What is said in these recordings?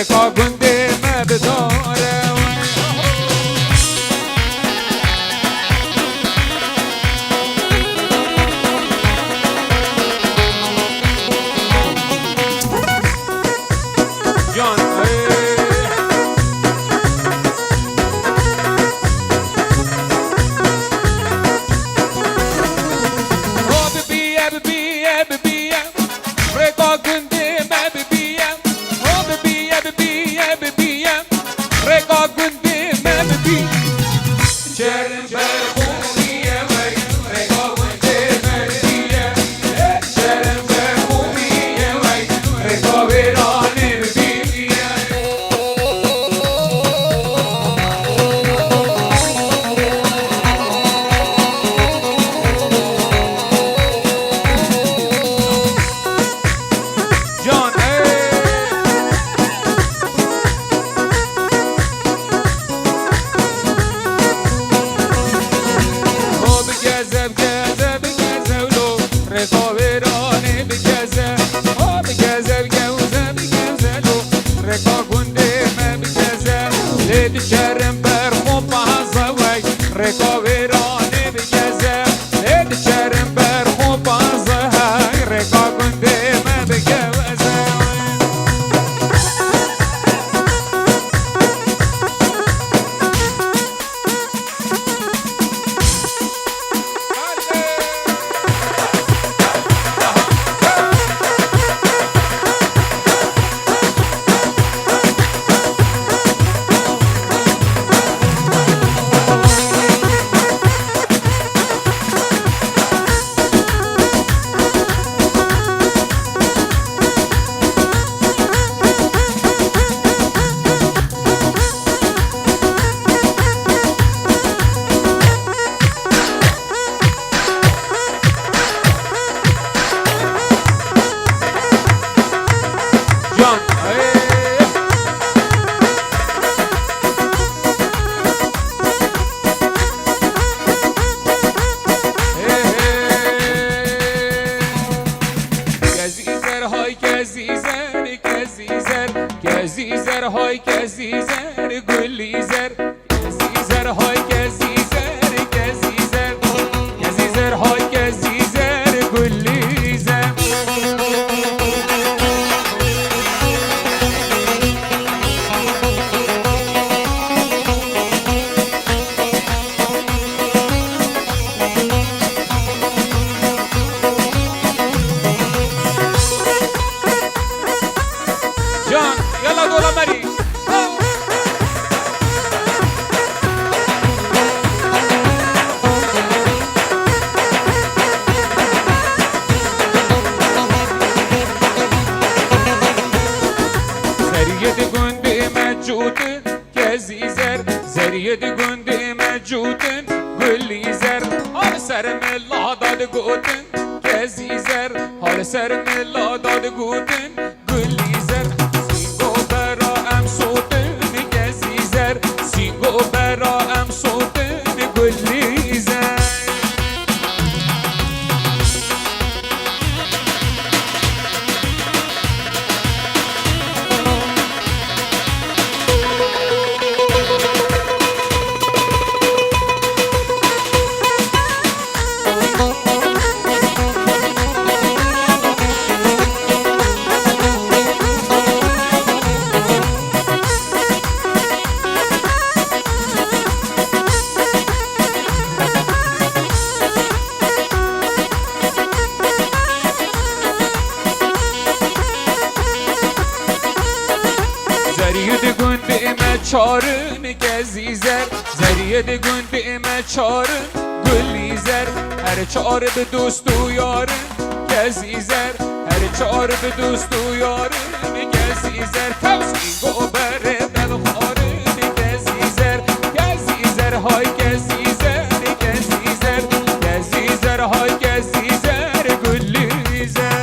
رکا گنده مبداره جان رکا گنده مبدیم رکا گنده مبدیم چرم بر خوبیه وی رکا گنده مبدیم چرم بر خوبیه وی رکا ویرانه ببیم جان رکا ویرانه بگزه بگزه بگوزه بگزه لو رکا گنده مبگزه لید شرم بر خوب حظه وی رکا ویرانه بگزه لید شرم بر خوب حظه رکا گنده مبگزه گزیزر های گزیزر گلیزر گزیزر های گزیزر گزیزر گزیزر های گزیزر گلیزر جان يلا دولا مري زريد گنده موجود گزیزر زريد گنده موجود گلیزر حال سر ملا داد گوتن گزیزر حال سر ملا داد گوتن گلیزر سینگو برا ام صوتن گزیزر سینگو برا ام صوتن گلیزر زرید گنده چارن گزیزر زرید گنده چارن گلیزر هر چار به دوست و یارن گزیزر هر چار به دوست و یارن گزیزر توسکی گو بره بلخارن گزیزر گزیزر های گزیزر گزیزر گزیزر های گزیزر گلیزر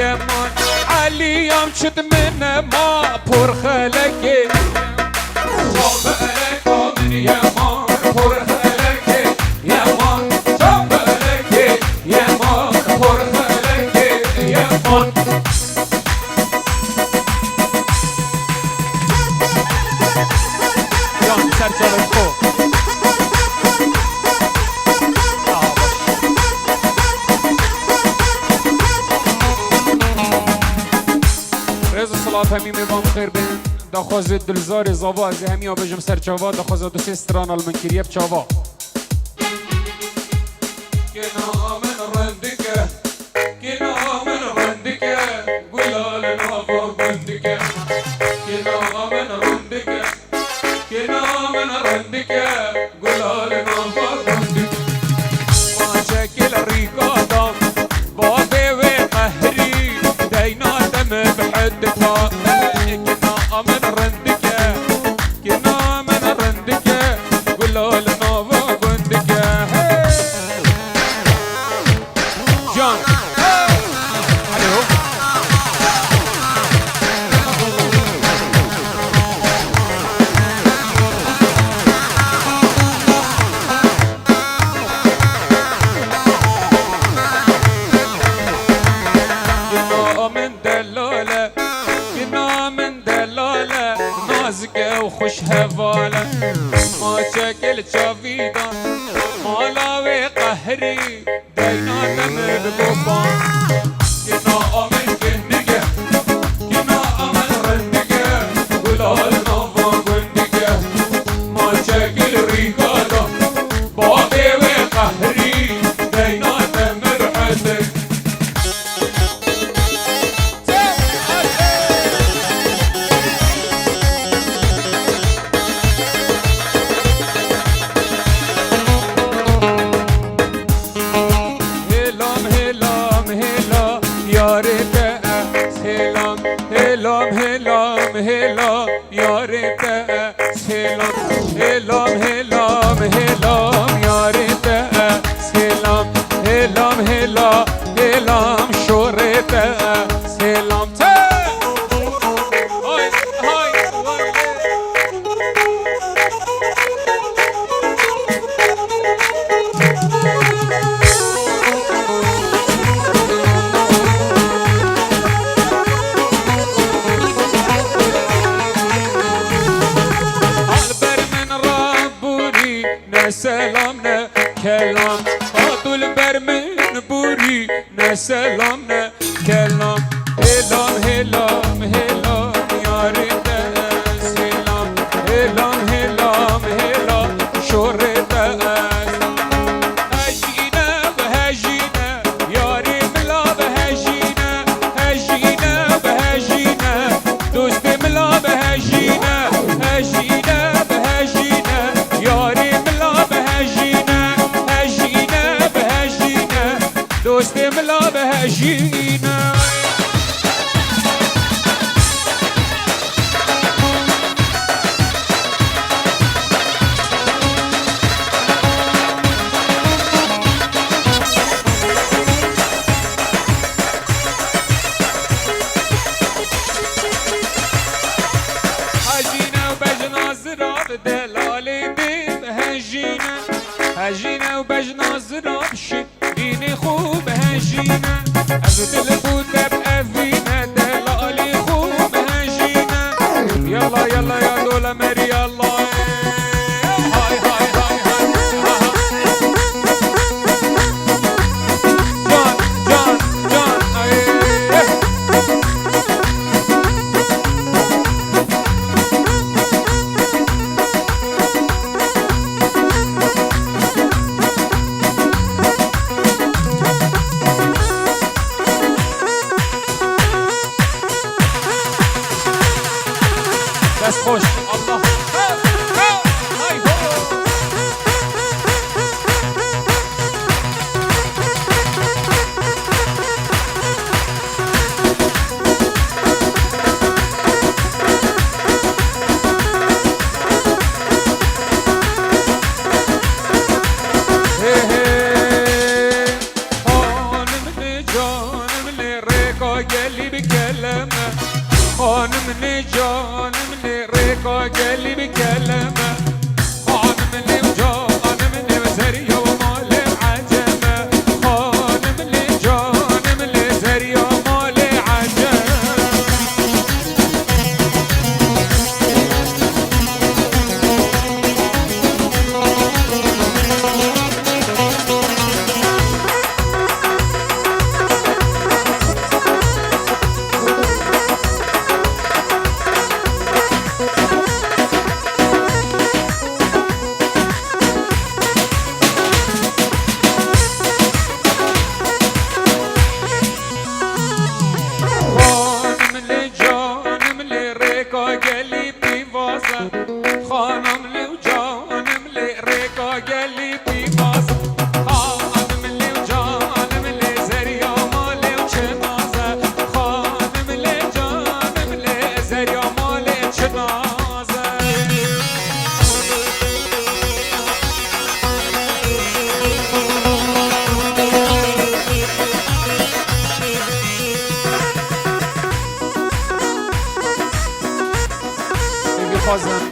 يمان عليام شد من ما پر خلقي شابلك من يمان پر خلقي يمان شابلك يمان پر خلقي يمان جان سرچاله خو رز صلاة همي مبام خير بين دخواز دلزار زابا از همي آبجم سر چاوا دخواز دو سه ستران المنکریه بچاوا كنا من رندك كنا من رندك قلال نافا بندك كنا من رندك كنا من رندك قلال نافا بندك ما شكل الريقاضة بابي وقهري دينا دم بحدك كنا من رندك كنا من رندك قلال نافا بندك جان الو كنا من دلالة كنا من دلالة نازكة وخش هفالة ما شكل شافيدا ما لاوي قهري دينا دم بقبان كنا من كهنجة كنا من رندجة قلال نافا بندجة ما شكل ريقادة بابي وقهري دينا دم بحدك هلام هلام هلا یارت سلام هلام هلام هلا یارت سلام هلام هلام هلام یارت سلام هلام هلا هلام شورت سلام های های البر من ربوري نسلامنا كلام هاتو البر من بوري نسلامنا كلام هلام هلام هلام يارد سلام هلام هلام هلام شورت هجينا بهجينا ياري ملا بهجينا هجينا بهجينا دوست ملا بهجينا هجينا بهجينا ياري ملا بهجينا هجينا بهجينا دوست ملا بهجينا هجينا وبجنا زراب دلالي بيب هجينا هجينا وبجنا زراب شديني خوب هجينا أبد البوتة بأفينا دلالي خوب هجينا يلا يلا يا دولا مري يلا هاي هاي هاي هاي جان جان جان بس خوش الله هاي هو هي هي جانم لريقا قلي بكلمه خانم جانم ريكا قلي بكلمه خانم جانم زريا ومال عجمه خانم جانم زريا ومال عجمه خانم لي وجانم لي ريكا قلي بيباس خانم لي وجانم لي زريا مالي وشنازة خانم لي جانم لي زريا مالي وشنازة بيبي خازن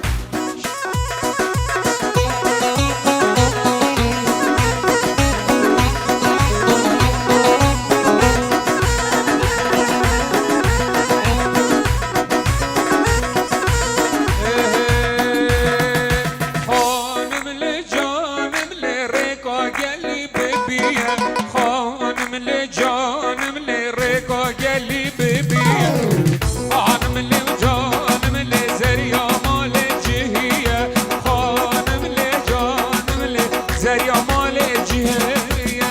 خانم لي جانم لي ريكا قلي بيبي خانم لي وجانم لي زريا مالي جهية خانم لي جانم لي زريا مالي جهية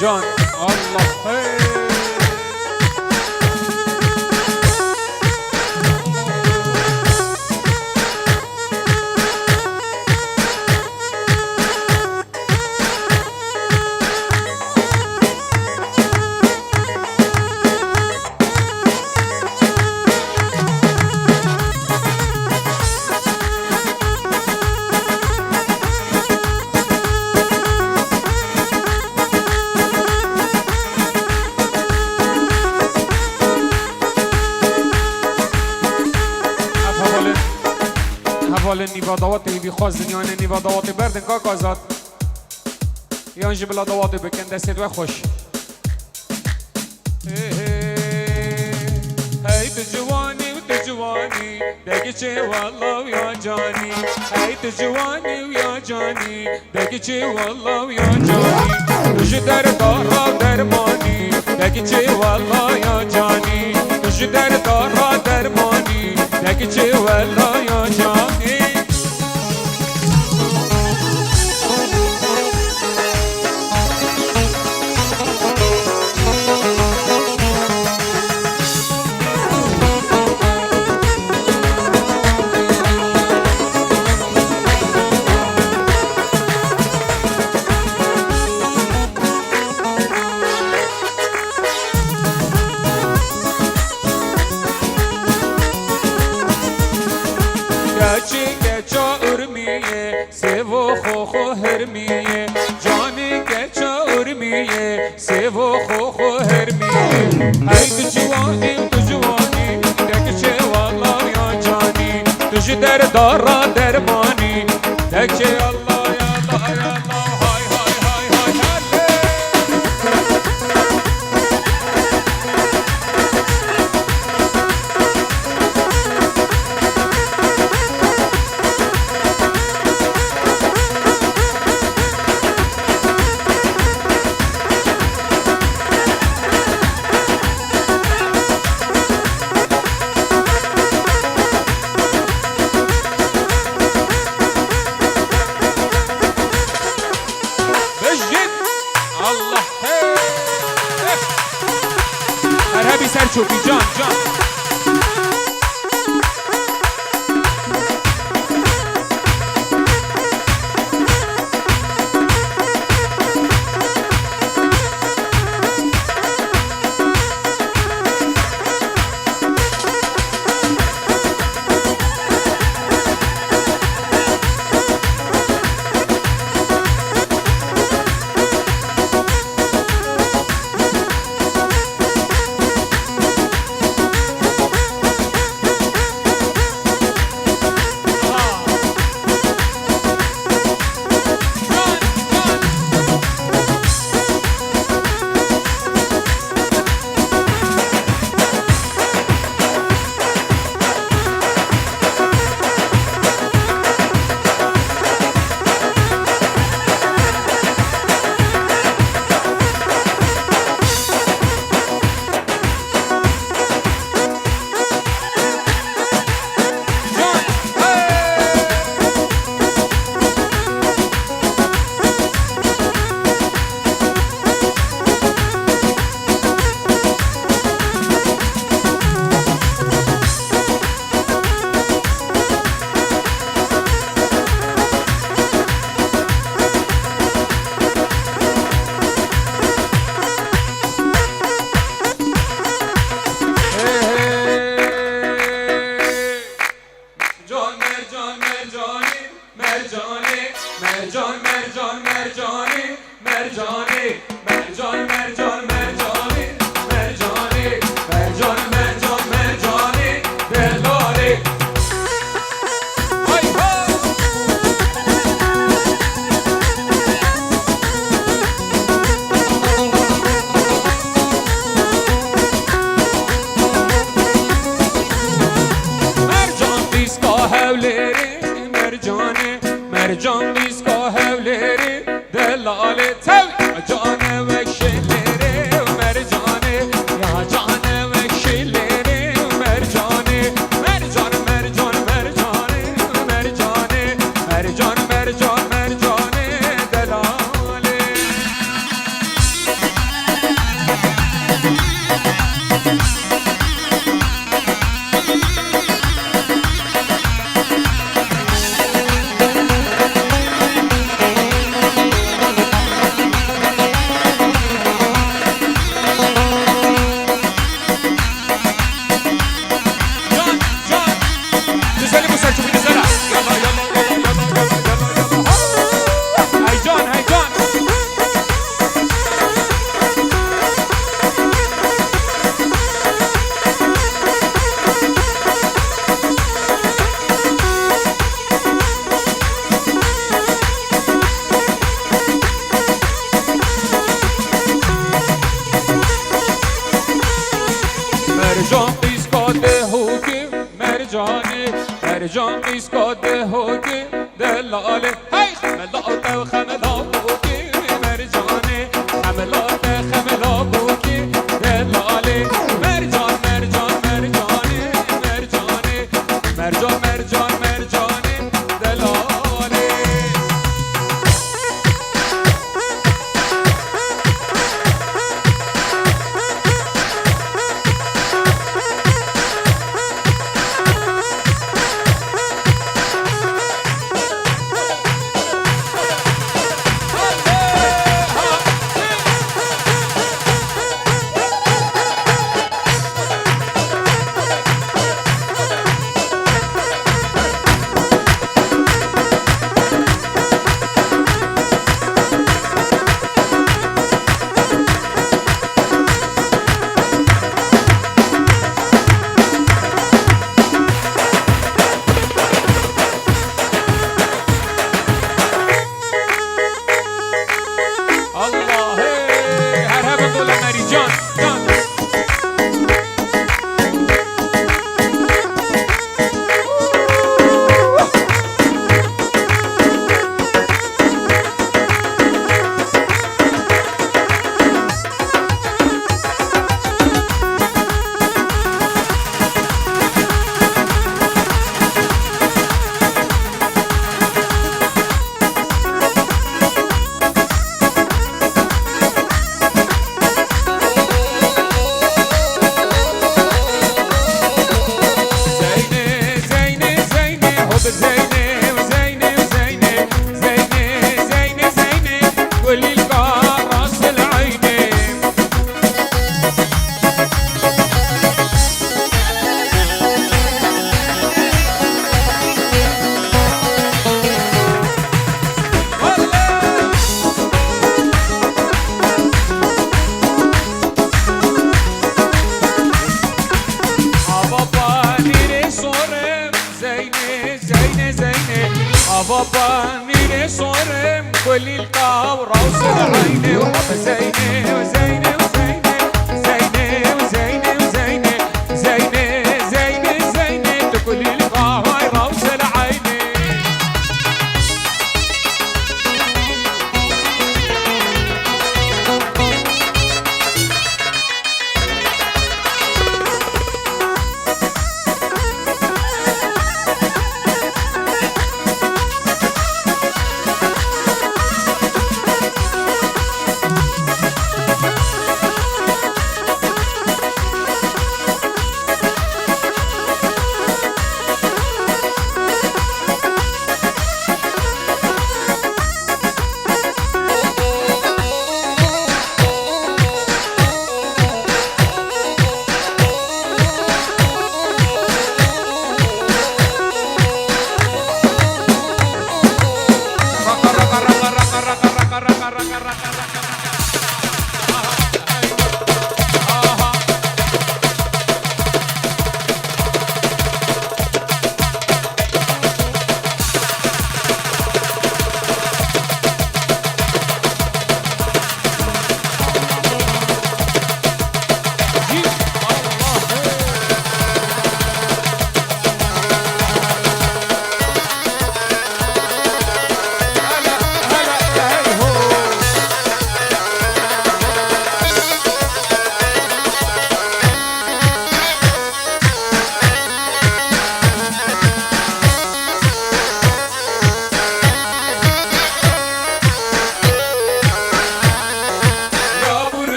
جان الله حوال نیوادوات بی خواستن یعنی نیوادوات بردن که کازاد یعنی جبلا دوات بکن دستت و خوش هی تجوانی و تجوانی دگی چه والله یا جانی هی تجوانی و یا جانی دگی چه والله یا جانی تج در دارا درمانی دگی چه والله یا جانی تج در دارا درمانی دگی چه والله یا جانی گچا ارمیه سیو خو هرمیه جانی گچا ارمیه سیو خو هرمیه ای تو جوانی دکچه والا یا جانی توش در دارا درمانی دکچه الله یا الله یا الله های های های های هله مرحبی سر چوبی جان مرجان مرجانی مرجانی مرجان مرجان مرجانی مرجانی مرجان مرجان مرجانی مرجانی مرجان مرجان مرجانی دلالی های های مرجان بیسکا هولیری دلالی تاوی جانه و شیلیری مرجانه یا جانه و شیلیری مرجانه مرجان مرجان مرجانه مرجانه مرجان مرجان مرجانه دلالی مرجان بیسکاده هوگی مرجانی مرجان بیسکاده هوگی دلاله هی خملات و خملا بوگی مرجانی خملات خملا بوگی دلاله مرجان مرجان مرجانی مرجانی مرجان مرجان مرجانی دلاله بابا مين صورم كل القاورة وصلعيني وبابا زيني وزيني وزيني زيني وزيني وزيني زيني زيني زيني كل القاورة وصلعيني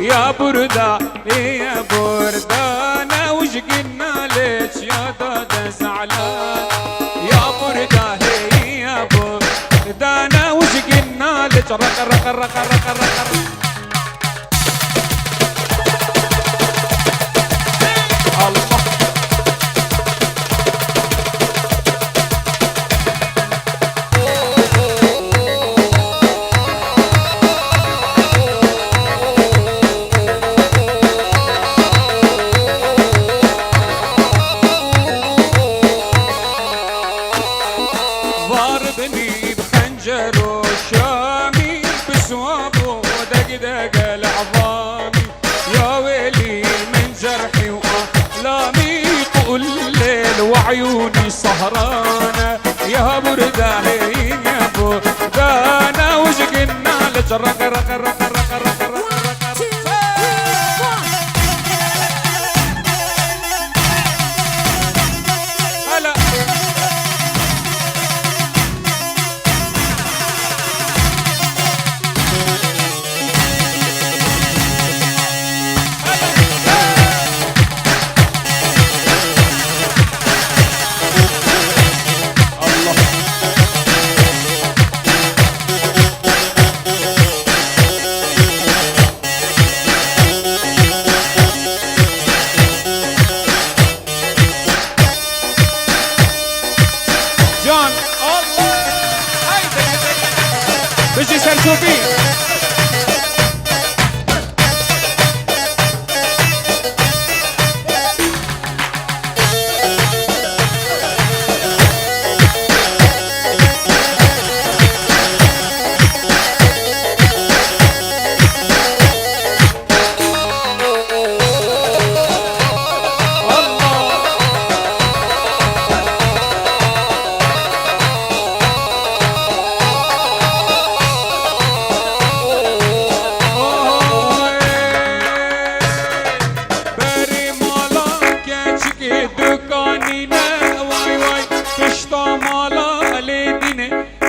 يا بردة يا بردة أنا وش قلنا لك يا دادا زعلان يا بردة يا بردة أنا وش قلنا لك رق رق رق رق رق الله ضاربني بخنجر وشامي بسوابه ودقدق العظامي يا ويلي من جرحي وآلامي طول الليل وعيوني سهرانة يا بردة يا بردة أنا وش قلنا لك رق رق رق رق رق رق جان الله هيدا بيجي سلسوبي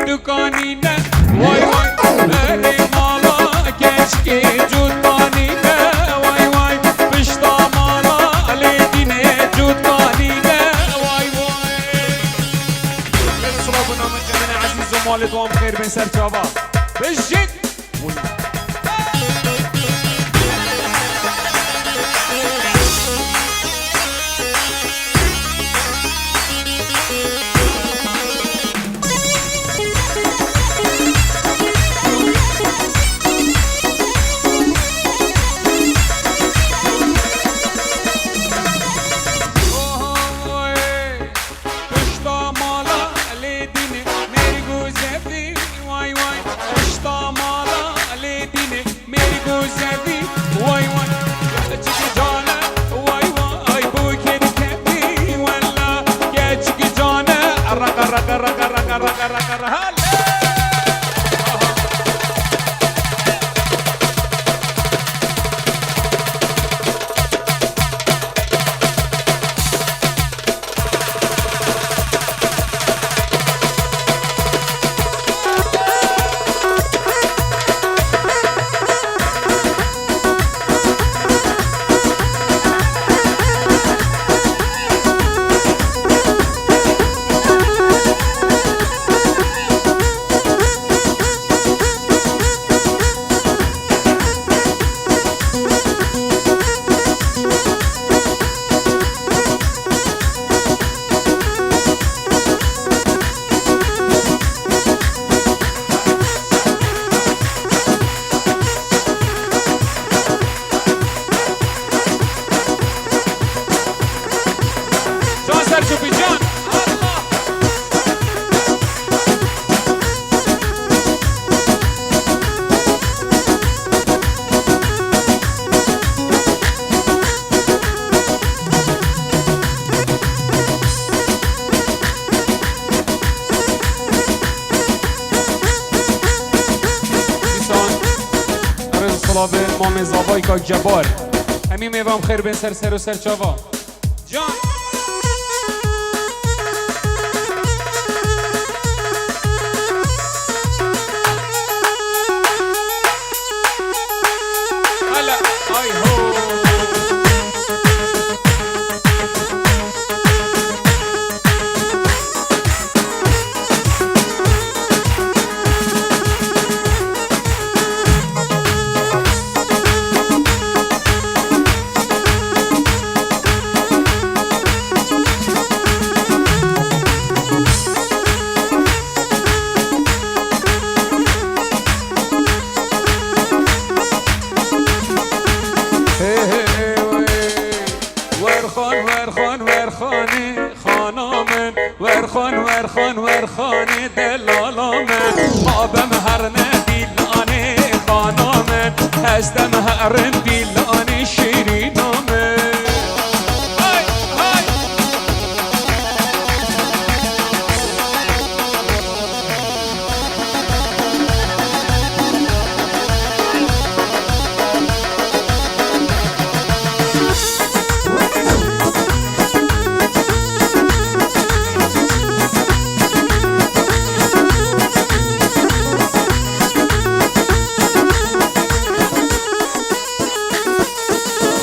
دکانینه وای وای بری مالا کشکی جوتانینه وای وای پشتا مالا لیدینه جوتانینه وای وای بسراب نام جنن عزیز و مال دوام خیر بین سر جواب بشید وای وای جان زاوای کاک جبار همین میوام خیر بین سر سر و سر چاوا جان هلا آی هو ورخانه دلالامن آبم هر ندیلانه خانامن هستم هرم دیلانه شیرینامن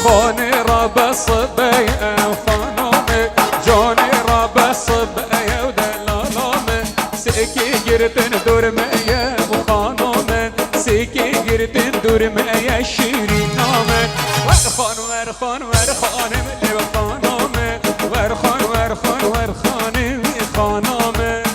خانه را بصبي خانامه جاني را بصبي ودلالامه سيكي جرتن دور ميا وخانامه سيكي جرتن دور ميا شيرينامه ورخان ورخان ورخانه وخانامه ورخان ورخان ورخانه وخانامه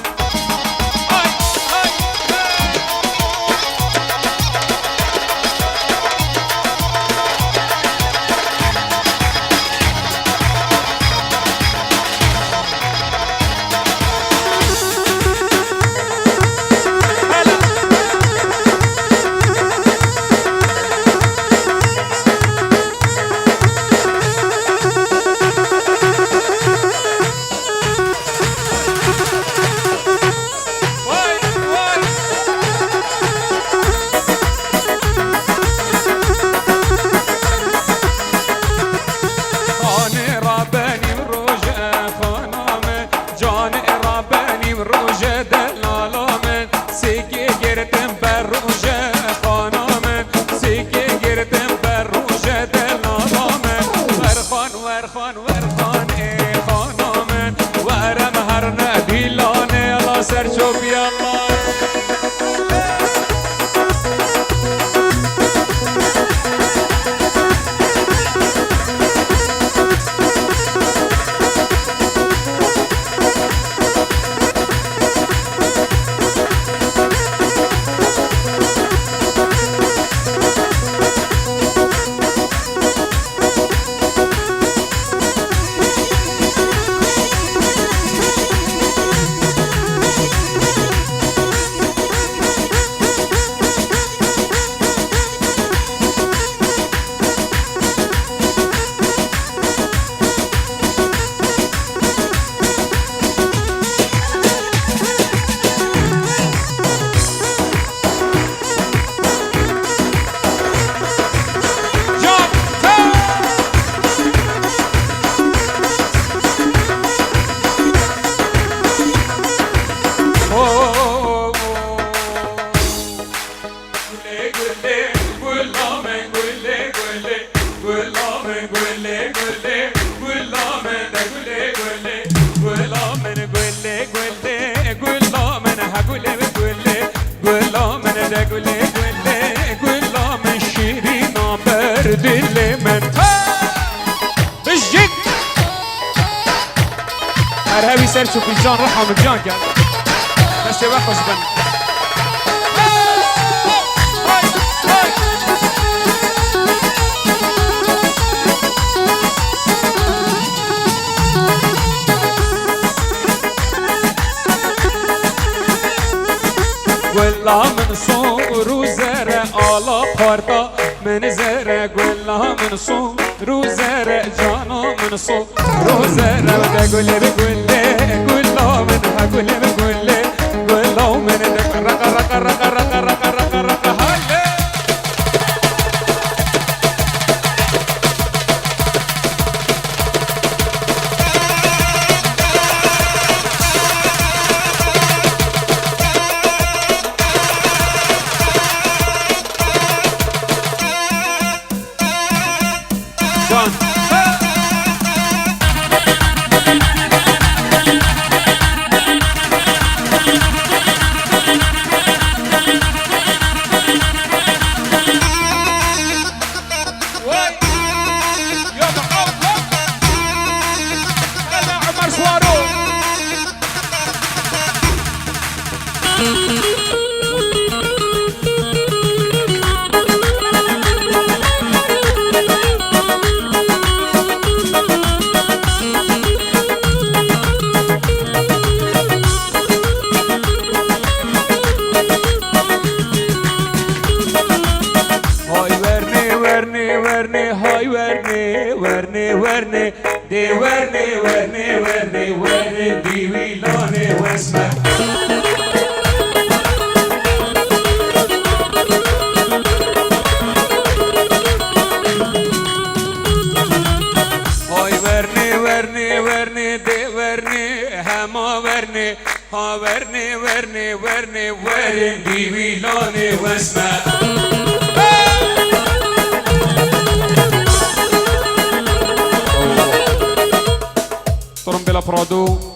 ارهبي سيرشو في جان روحهم الجان كان بس يوقف بن والله من صور وزرع على خرطة من زرع والله من صور وزرع جانا من صور وزرع وتقول لي بقول لي قول له من هقول لي بقول لي قول له من رق رق رق رق رق رق رق هلا ورني ديوي لوني واسمه هاي ورني دي ورني هما ورني ها ورني ديوي لوني واسمه ترومبيلا برادو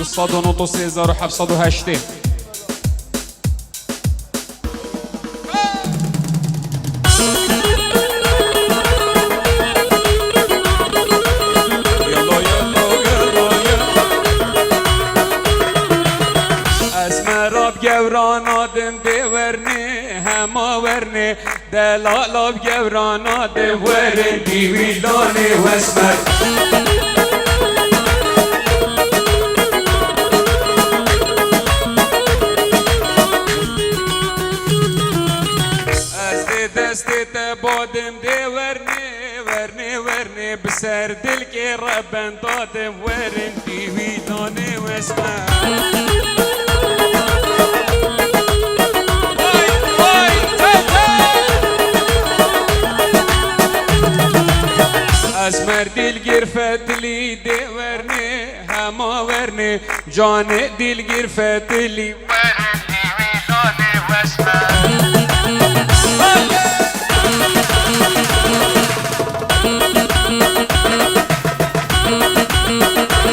293,708 گوران آدم دیورنی هما ورنی دلالاب گوران آدم ورن دیویلانی واسمر از دی دستی تبادم ورنی بسر دل که ربن دادم ورن دیویلانی واسمر از مردیل گیر فتلی دیورنی هما ورنی جان دیل گیر فتلی ورنی ویلانی واسمه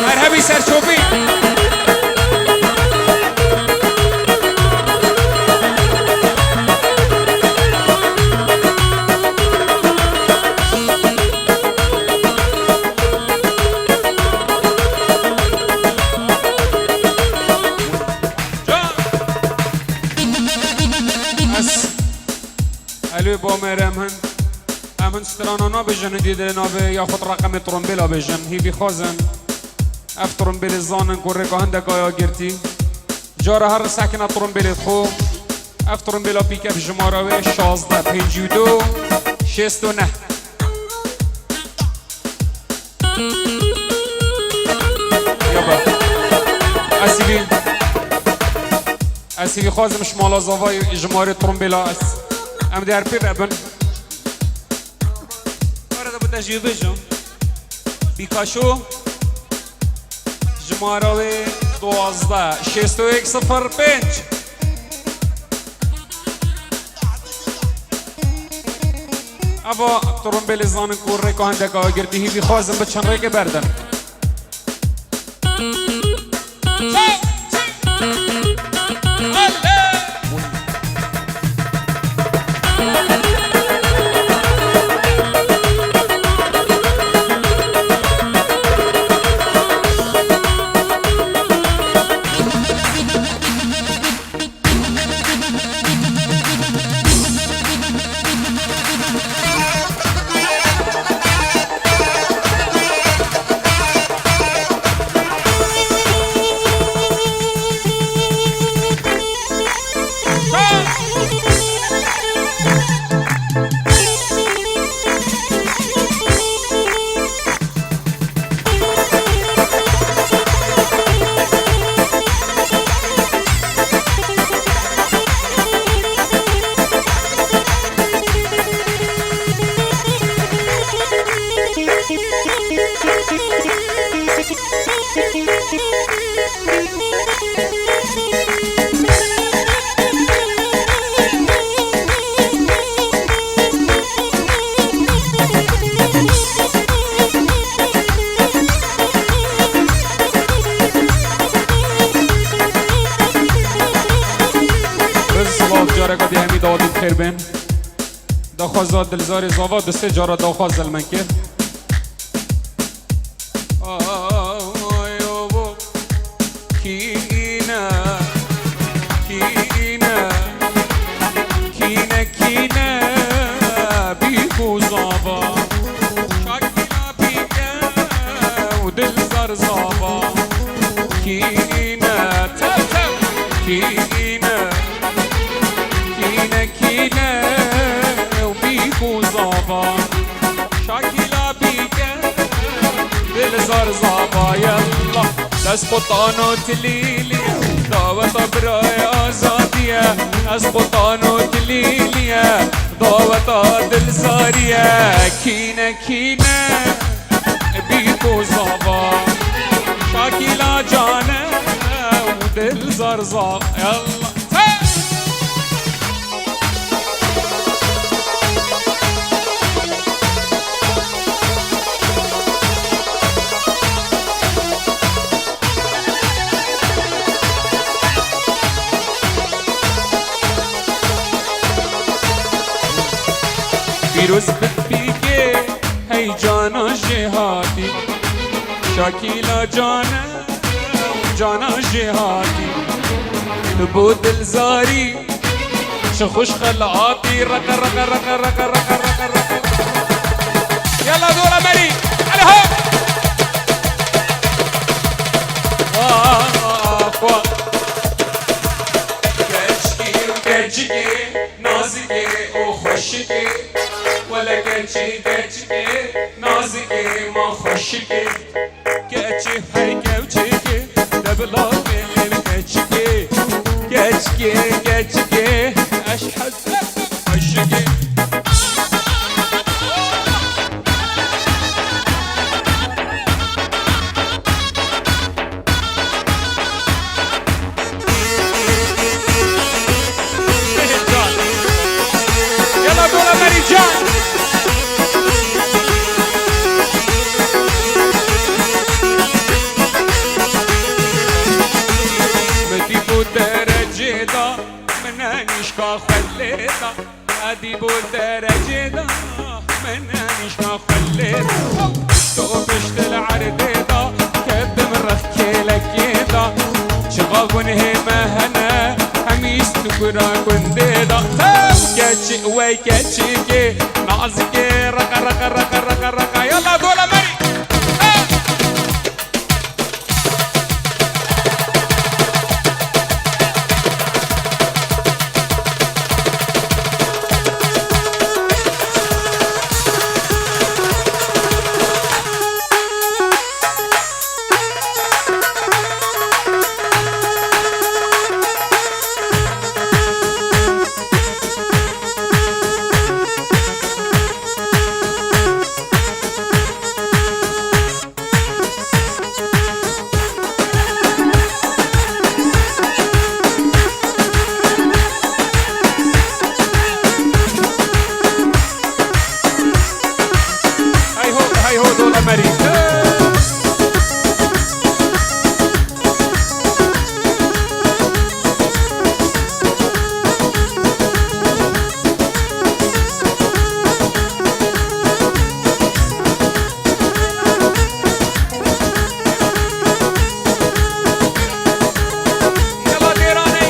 مرحبی سرچوبی با مرم همون سترانانا بجن دیده نابه یا خود رقم ترومبیلا بجن هیوی خوازن اف ترومبیل زانن کوره که هندک آیا گرتی جاره هر سکن ترومبیل خو اف ترومبیلا پیکف جماراوه 16 52 69 یابا اسیبی خوازم شمالا زاوای جماره ترومبیلا است ام در پی ببن آره بود تجربه جم بیکاشو جماراوی 12 6105 اوا ترومبیل زانن کوره که هندک آگردی هیوی خوازم به چند ریک بردن خير بين دخوازات دلزاري زاوا دسته جارة دخواز المنكر آيوبو كينا كينا كينا كينا بيكو زاوا شاكينا بيكا ودلزار زاوا كينا تاو تاو كينا كينا كينا وبيكو زاوا شاكيلا بيكا دلزار زاوا يلا اسقطانو تليلي دعوة براي آزادية اسقطانو تليلي دعوة دلزارية كينا كينا بيكو زاوا شاكيلا جانا ودلزار زاوا يلا فیروز بپیگه هی جانا جهادی شاکیلا جانا جانا جهادی تبو دلزاری شخوش خلعاتی رقا رقا رقا رقا رقا رقا رقا يلا دورة مري على هون واقوا كجكي وكجكي نازكي وخشكي ولا كجي كجكي نازكي ما خشكي كجي هاي كوجكي دبلا من كجكي كجكي كجكي اشحد خشكي يلا دورة مري جان مديبو درجة دا منانيشكا خليتا مديبو درجة دا منانيشكا خليتا تو بشت العرض دا كدم رفكي لك دا شغاقون هما هنا حميس نكرا كنده دا كاتشي وي كاتشي نازكي رقا رقا رقا رقا رقا يلا دولة مري هاي هو دولة مري يلا ديراني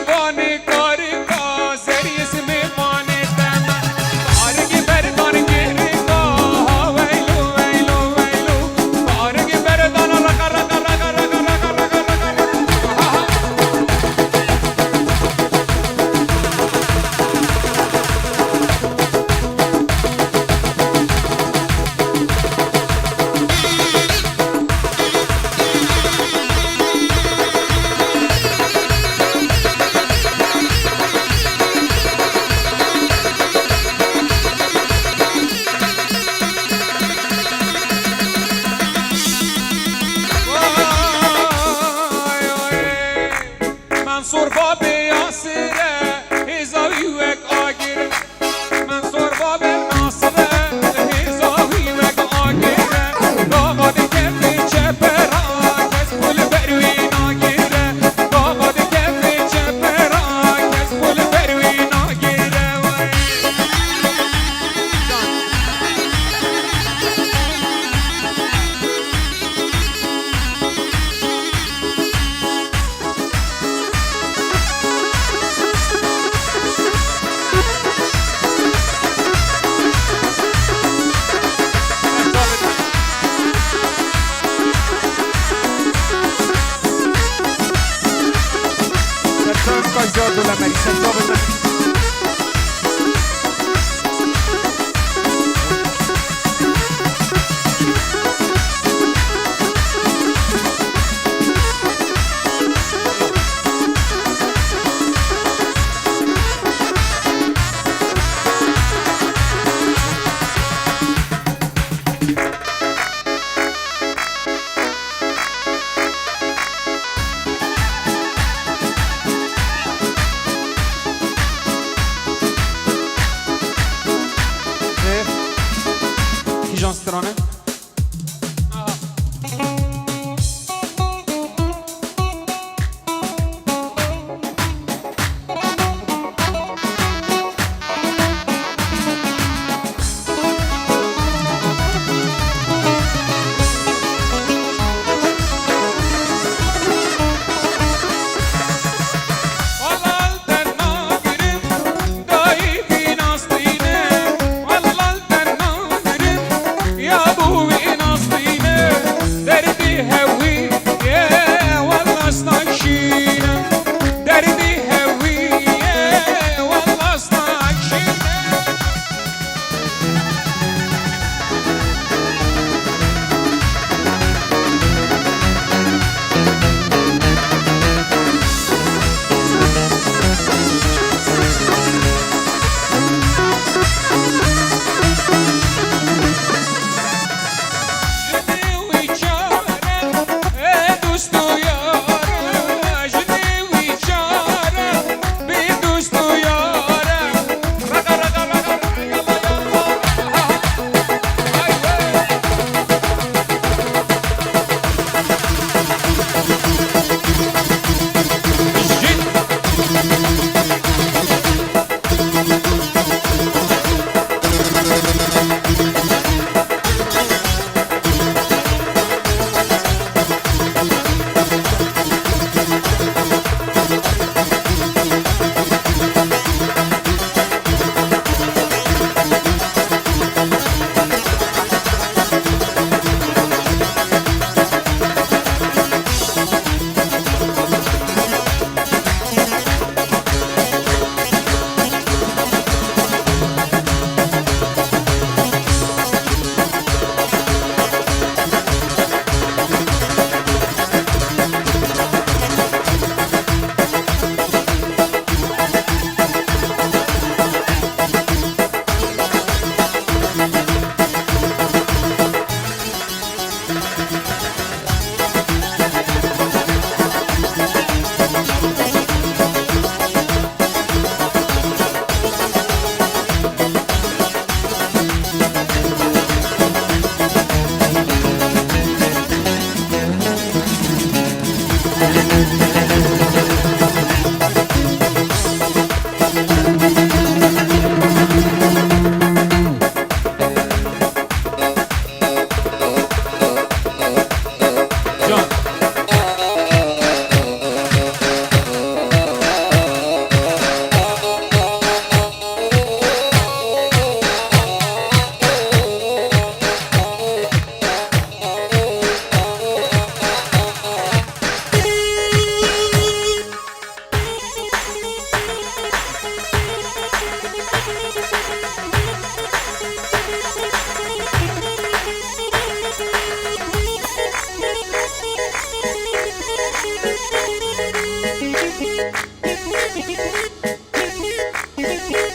وانی کاری کازری اسم وانی دم بارگی بردان گیرگا ویلو ویلو ویلو بارگی بردان رگا رگا رگا رگا رگا رگا منصور باب یاسره هزاوی وک آگیره منصور باب ناصره هزاوی وک آگیره داماد کفی چپرا کس پول بروی ناگیره داماد کفی چپرا کس پول بروی ناگیره زیاد ولا مریسه ثابت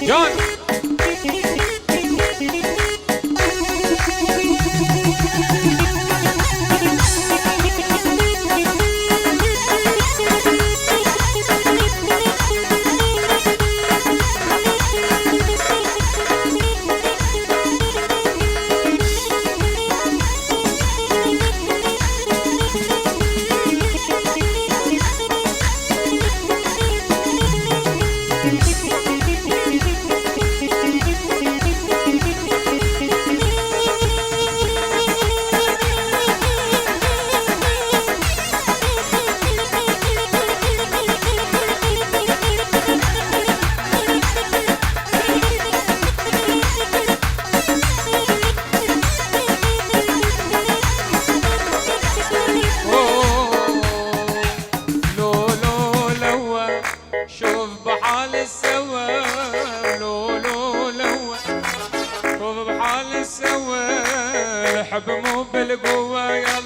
جان شوف بحال السوا لولو لوا شوف بحال السوا الحب مو بالقوة يا